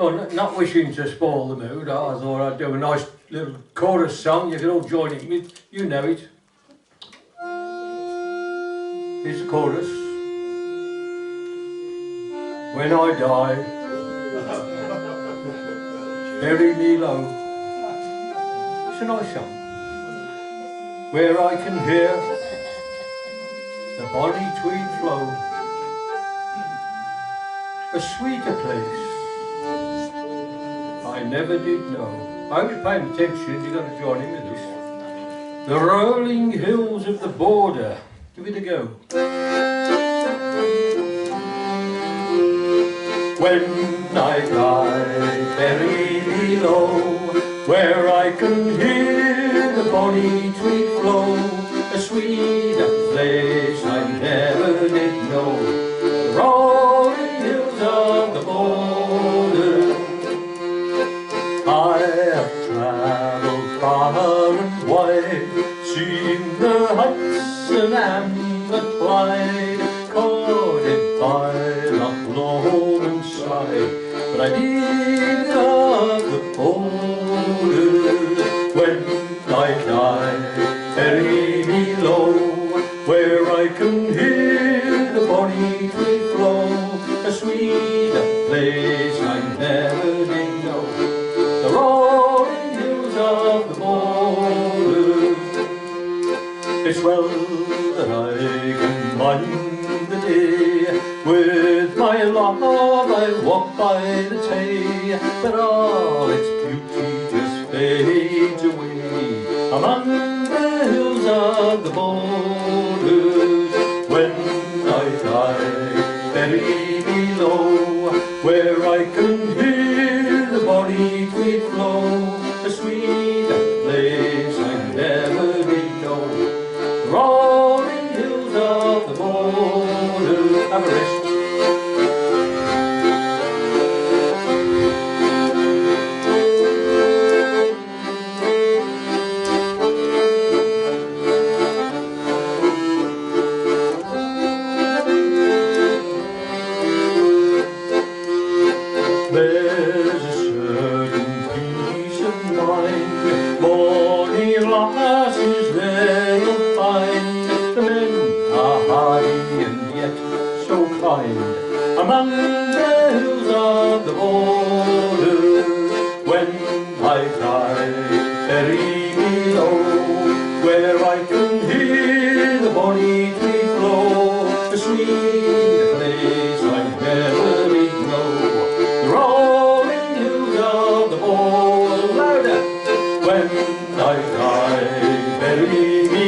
Well, not wishing to spoil the mood, I thought I'd do a nice little chorus song. You can all join in with. You know it. Here's the chorus. When I die, bury me low. It's a nice song. Where I can hear the bonny tweed flow. A sweeter place I never did know. I hope you're paying attention, you're going to join in with this. The rolling hills of the border. Give it a go. When I die, bury me low, where I can hear the bonny tweed flow. A sweeter place I never did know. The rolling hills of the border. I have travelled far and wide, seen the Hudson and the Clyde, courted by Loch Lomond side, but I need of the border. When I die, bury me low, where I can hear the bonny tweed flow. A sweeter place I never did know. The rolling hills of the border. It's well that I can mind the day, with my love I walk by the Tay, but all its beauty just fades away among the hills of the borders. When I die, bury me low, where I can hear the bonny tweed flow. A sweeter place I never did know. The rolling hills of the border. Have a rest. There's a certain peace of mind, bonny lasses there you'll find. The men are hardy and yet so kind, among the hills of the border. When I die, bury me low, where I can hear the bonny tweed flow. A sweet place I never did know. The rolling hills of the border. Louder. When I die, bury me